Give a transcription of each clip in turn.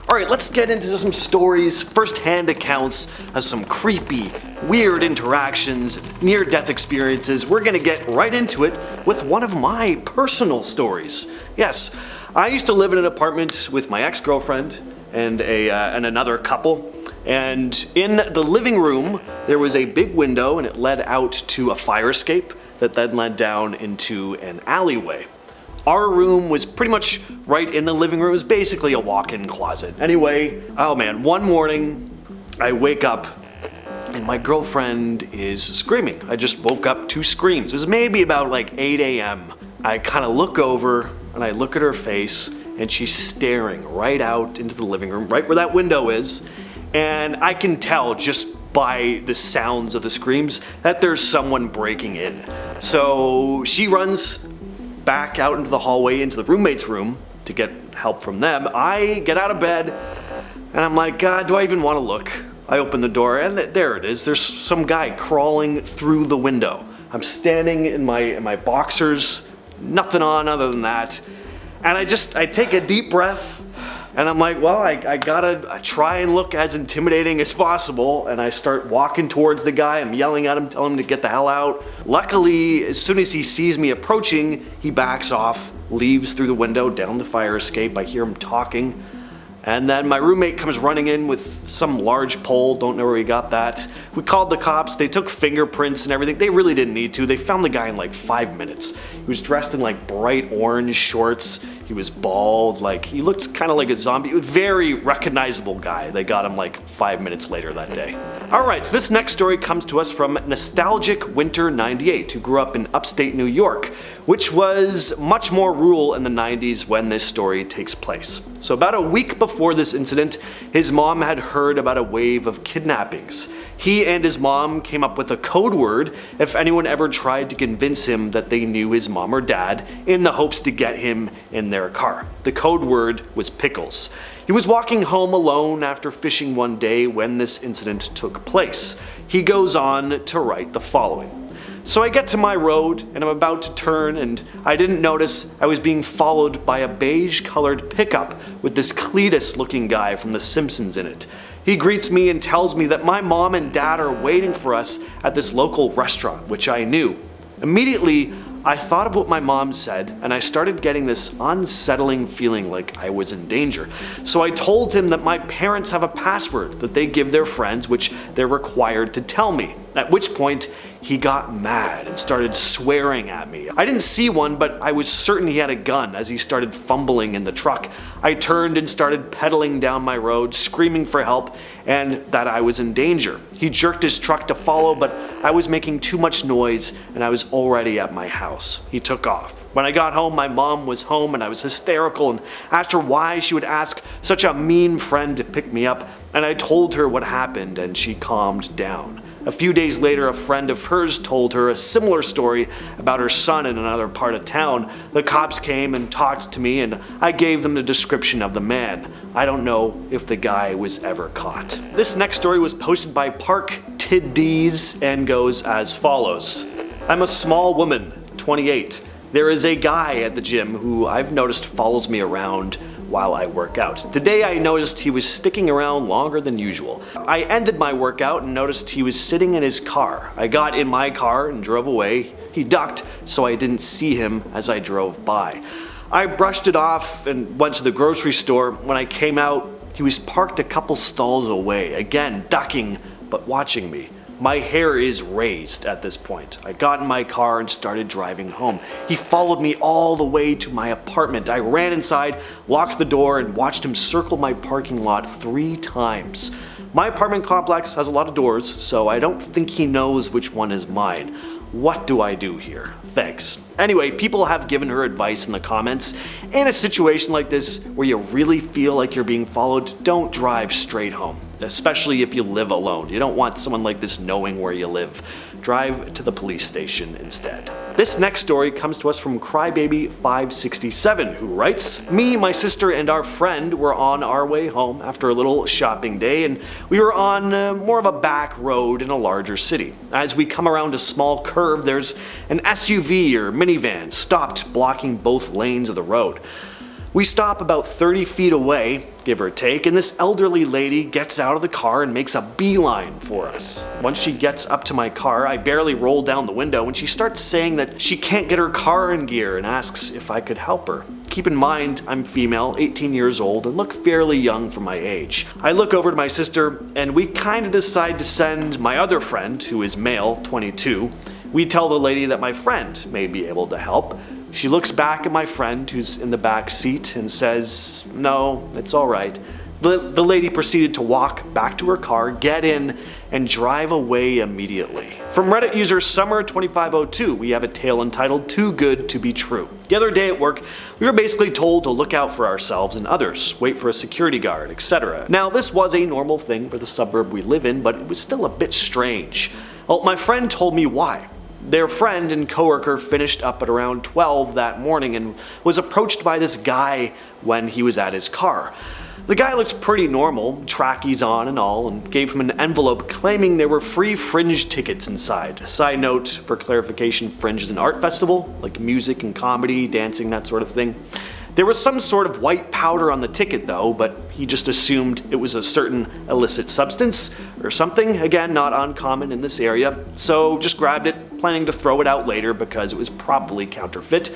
Alright, let's get into some stories, first-hand accounts of some creepy, weird interactions, near-death experiences. We're gonna get right into it with one of my personal stories. Yes, I used to live in an apartment with my ex-girlfriend and another couple. And in the living room, there was a big window and it led out to a fire escape that then led down into an alleyway. Our room was pretty much right in the living room. It was basically a walk-in closet. Anyway, oh man, one morning I wake up and my girlfriend is screaming. I just woke up to screams. It was maybe about like 8 a.m. I kind of look over and I look at her face and she's staring right out into the living room, right where that window is. And I can tell just by the sounds of the screams that there's someone breaking in. So she runs back out into the hallway into the roommate's room to get help from them. I get out of bed and I'm like, God, do I even want to look? I open the door and there it is. There's some guy crawling through the window. I'm standing in my boxers, nothing on other than that. And I take a deep breath and I'm like, well, I gotta try and look as intimidating as possible. And I start walking towards the guy. I'm yelling at him, telling him to get the hell out. Luckily, as soon as he sees me approaching, he backs off, leaves through the window, down the fire escape. I hear him talking. And then my roommate comes running in with some large pole, don't know where he got that. We called the cops, they took fingerprints and everything. They really didn't need to. They found the guy in like 5 minutes. He was dressed in like bright orange shorts. He was bald, like he looked kind of like a zombie. A very recognizable guy. They got him like 5 minutes later that day. Alright, so this next story comes to us from Nostalgic Winter 98, who grew up in upstate New York, which was much more rural in the 90s when this story takes place. So about a week before this incident, his mom had heard about a wave of kidnappings. He and his mom came up with a code word if anyone ever tried to convince him that they knew his mom or dad, in the hopes to get him in their car. The code word was pickles. He was walking home alone after fishing one day when this incident took place. He goes on to write the following. So I get to my road and I'm about to turn and I didn't notice I was being followed by a beige colored pickup with this Cletus looking guy from The Simpsons in it. He greets me and tells me that my mom and dad are waiting for us at this local restaurant, which I knew. Immediately, I thought of what my mom said and I started getting this unsettling feeling like I was in danger. So I told him that my parents have a password that they give their friends, which they're required to tell me. At which point, he got mad and started swearing at me. I didn't see one, but I was certain he had a gun as he started fumbling in the truck. I turned and started pedaling down my road, screaming for help and that I was in danger. He jerked his truck to follow, but I was making too much noise and I was already at my house. He took off. When I got home, my mom was home and I was hysterical and asked her why she would ask such a mean friend to pick me up, and I told her what happened and she calmed down. A few days later, a friend of hers told her a similar story about her son in another part of town. The cops came and talked to me and I gave them the description of the man. I don't know if the guy was ever caught. This next story was posted by Park Tiddies and goes as follows. I'm a small woman, 28. There is a guy at the gym who I've noticed follows me around while I work out. Today I noticed he was sticking around longer than usual. I ended my workout and noticed he was sitting in his car. I got in my car and drove away. He ducked, so I didn't see him as I drove by. I brushed it off and went to the grocery store. When I came out, he was parked a couple stalls away, again ducking but watching me. My hair is raised at this point. I got in my car and started driving home. He followed me all the way to my apartment. I ran inside, locked the door, and watched him circle my parking lot 3 times. My apartment complex has a lot of doors, so I don't think he knows which one is mine. What do I do here? Thanks. Anyway, people have given her advice in the comments. In a situation like this, where you really feel like you're being followed, don't drive straight home, especially if you live alone. You don't want someone like this knowing where you live. Drive to the police station instead. This next story comes to us from Crybaby567, who writes, me, my sister, and our friend were on our way home after a little shopping day, and we were on more of a back road in a larger city. As we come around a small curve, there's an SUV or minivan stopped, blocking both lanes of the road. We stop about 30 feet away, give or take, and this elderly lady gets out of the car and makes a beeline for us. Once she gets up to my car, I barely roll down the window and she starts saying that she can't get her car in gear and asks if I could help her. Keep in mind, I'm female, 18 years old, and look fairly young for my age. I look over to my sister and we kinda decide to send my other friend, who is male, 22. We tell the lady that my friend may be able to help. She looks back at my friend who's in the back seat and says, "No, it's all right." The lady proceeded to walk back to her car, get in, and drive away immediately. From Reddit user Summer2502, we have a tale entitled "Too Good to Be True." The other day at work, we were basically told to look out for ourselves and others, wait for a security guard, etc. Now, this was a normal thing for the suburb we live in, but it was still a bit strange. Well, my friend told me why. Their friend and coworker finished up at around 12 that morning and was approached by this guy when he was at his car. The guy looked pretty normal, trackies on and all, and gave him an envelope claiming there were free Fringe tickets inside. Side note, for clarification, Fringe is an art festival, like music and comedy, dancing, that sort of thing. There was some sort of white powder on the ticket though, but he just assumed it was a certain illicit substance or something, again not uncommon in this area, so just grabbed it, planning to throw it out later because it was probably counterfeit.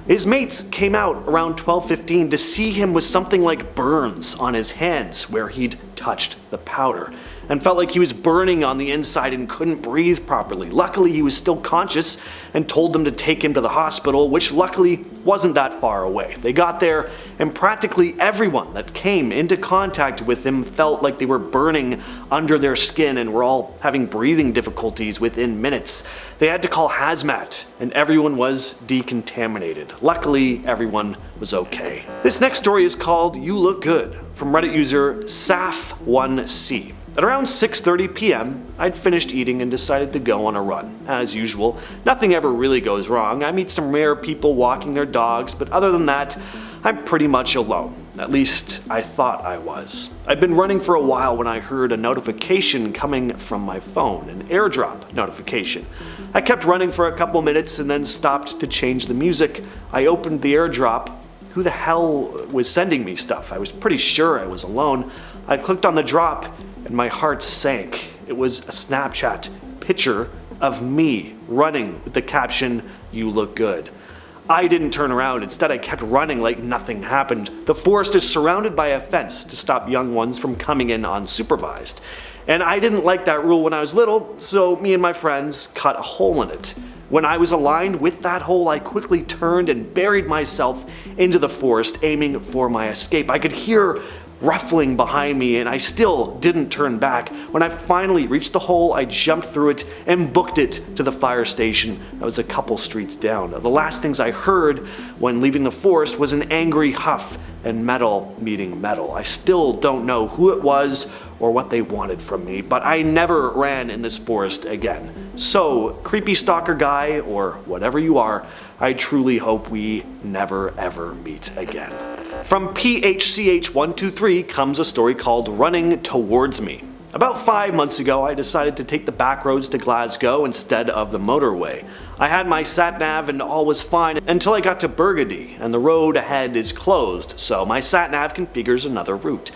His mates came out around 12:15 to see him with something like burns on his hands where he'd touched the powder, and felt like he was burning on the inside and couldn't breathe properly. Luckily, he was still conscious and told them to take him to the hospital, which luckily wasn't that far away. They got there, and practically everyone that came into contact with him felt like they were burning under their skin and were all having breathing difficulties within minutes. They had to call hazmat, and everyone was decontaminated. Luckily, everyone was okay. This next story is called "You Look Good," from Reddit user Saf1C. At around 6:30 p.m., I'd finished eating and decided to go on a run. As usual, nothing ever really goes wrong. I meet some rare people walking their dogs, but other than that, I'm pretty much alone. At least, I thought I was. I'd been running for a while when I heard a notification coming from my phone, an airdrop notification. I kept running for a couple minutes and then stopped to change the music. I opened the airdrop. Who the hell was sending me stuff? I was pretty sure I was alone. I clicked on the drop and my heart sank. It was a Snapchat picture of me running with the caption, "You look good." I didn't turn around. Instead, I kept running like nothing happened. The forest is surrounded by a fence to stop young ones from coming in unsupervised. And I didn't like that rule when I was little, so me and my friends cut a hole in it. When I was aligned with that hole, I quickly turned and buried myself into the forest, aiming for my escape. I could hear ruffling behind me, and I still didn't turn back. When I finally reached the hole, I jumped through it and booked it to the fire station that was a couple streets down. The last things I heard when leaving the forest was an angry huff and metal meeting metal. I still don't know who it was or what they wanted from me, but I never ran in this forest again. So, creepy stalker guy, or whatever you are, I truly hope we never ever meet again. From PHCH123 comes a story called "Running Towards Me." About 5 months ago, I decided to take the back roads to Glasgow instead of the motorway. I had my sat-nav and all was fine until I got to Burgundy, and the road ahead is closed, so my sat-nav configures another route.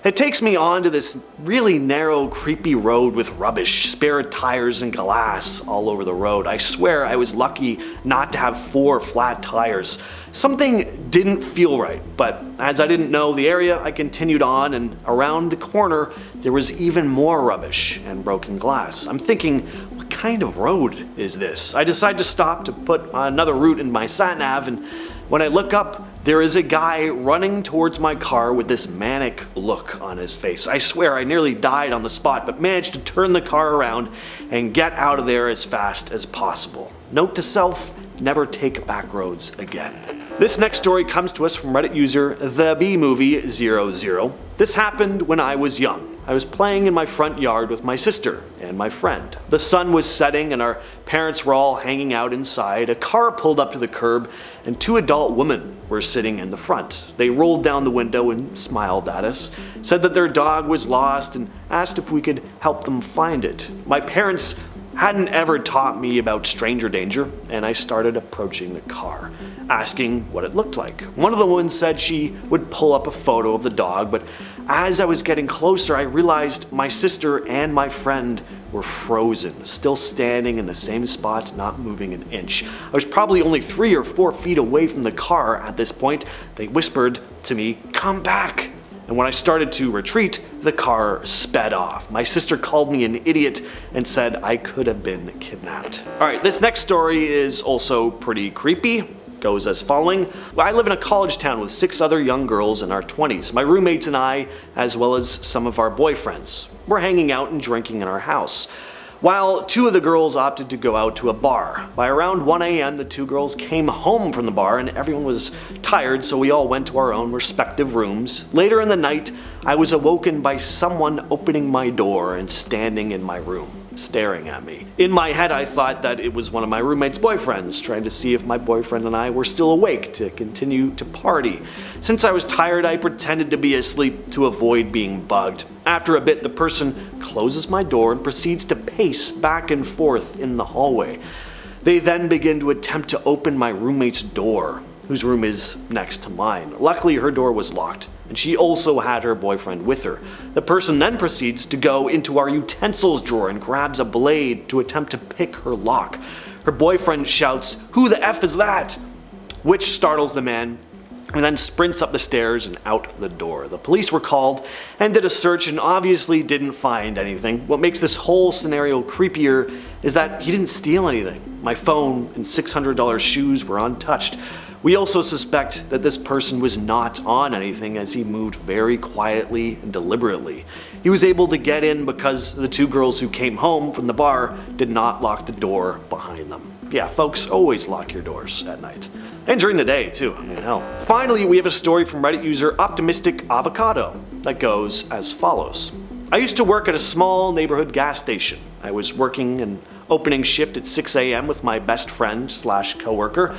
It takes me onto this really narrow, creepy road with rubbish, spare tires and glass all over the road. I swear I was lucky not to have 4 flat tires. Something didn't feel right, but as I didn't know the area, I continued on, and around the corner there was even more rubbish and broken glass. I'm thinking, what kind of road is this? I decide to stop to put another route in my sat-nav, and when I look up, there is a guy running towards my car with this manic look on his face. I swear I nearly died on the spot, but managed to turn the car around and get out of there as fast as possible. Note to self, never take back roads again. This next story comes to us from Reddit user TheBMovie00. This happened when I was young. I was playing in my front yard with my sister and my friend. The sun was setting and our parents were all hanging out inside. A car pulled up to the curb and 2 adult women were sitting in the front. They rolled down the window and smiled at us, said that their dog was lost and asked if we could help them find it. My parents hadn't ever taught me about stranger danger, and I started approaching the car, asking what it looked like. One of the women said she would pull up a photo of the dog, but as I was getting closer, I realized my sister and my friend were frozen, still standing in the same spot, not moving an inch. I was probably only 3 or 4 feet away from the car at this point. They whispered to me, "Come back." And when I started to retreat, the car sped off. My sister called me an idiot and said I could have been kidnapped. Alright, this next story is also pretty creepy. Goes as following. I live in a college town with 6 other young girls in our 20s. My roommates and I, as well as some of our boyfriends. We're hanging out and drinking in our house, while 2 of the girls opted to go out to a bar. By around 1 a.m., the 2 girls came home from the bar and everyone was tired, so we all went to our own respective rooms. Later in the night, I was awoken by someone opening my door and standing in my room, staring at me. In my head, I thought that it was one of my roommate's boyfriends, trying to see if my boyfriend and I were still awake to continue to party. Since I was tired, I pretended to be asleep to avoid being bugged. After a bit, the person closes my door and proceeds to pace back and forth in the hallway. They then begin to attempt to open my roommate's door, whose room is next to mine. Luckily, her door was locked, and she also had her boyfriend with her. The person then proceeds to go into our utensils drawer and grabs a blade to attempt to pick her lock. Her boyfriend shouts, "Who the F is that?" which startles the man, and then sprints up the stairs and out the door. The police were called and did a search and obviously didn't find anything. What makes this whole scenario creepier is that he didn't steal anything. My phone and $600 shoes were untouched. We also suspect that this person was not on anything, as he moved very quietly and deliberately. He was able to get in because the 2 girls who came home from the bar did not lock the door behind them. Yeah, folks, always lock your doors at night. And during the day, too. I mean, hell. Finally, we have a story from Reddit user Optimistic Avocado that goes as follows. I used to work at a small neighborhood gas station. I was working an opening shift at 6 a.m. with my best friend / coworker.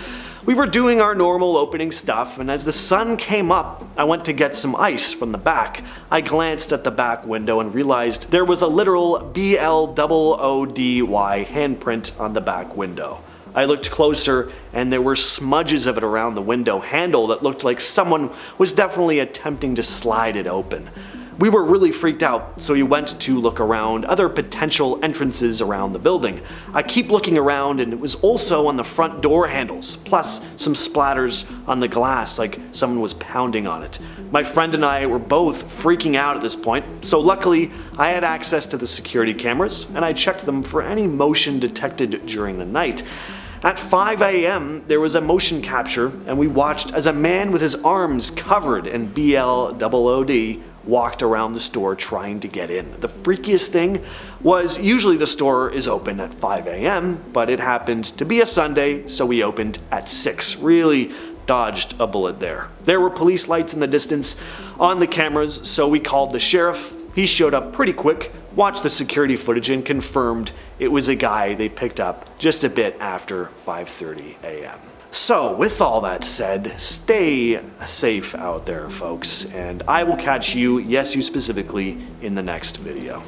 We were doing our normal opening stuff, and as the sun came up, I went to get some ice from the back. I glanced at the back window and realized there was a literal BLOODY handprint on the back window. I looked closer, and there were smudges of it around the window handle that looked like someone was definitely attempting to slide it open. We were really freaked out, so we went to look around other potential entrances around the building. I keep looking around, and it was also on the front door handles, plus some splatters on the glass like someone was pounding on it. My friend and I were both freaking out at this point, so luckily I had access to the security cameras, and I checked them for any motion detected during the night. At 5 a.m., there was a motion capture, and we watched as a man with his arms covered in BLOOD walked around the store trying to get in. The freakiest thing was usually the store is open at 5 a.m., but it happened to be a Sunday, so we opened at 6. Really dodged a bullet there. There were police lights in the distance on the cameras, so we called the sheriff. He showed up pretty quick, watched the security footage, and confirmed it was a guy they picked up just a bit after 5:30 a.m. So, with all that said, stay safe out there, folks, and I will catch you, yes, you specifically, in the next video.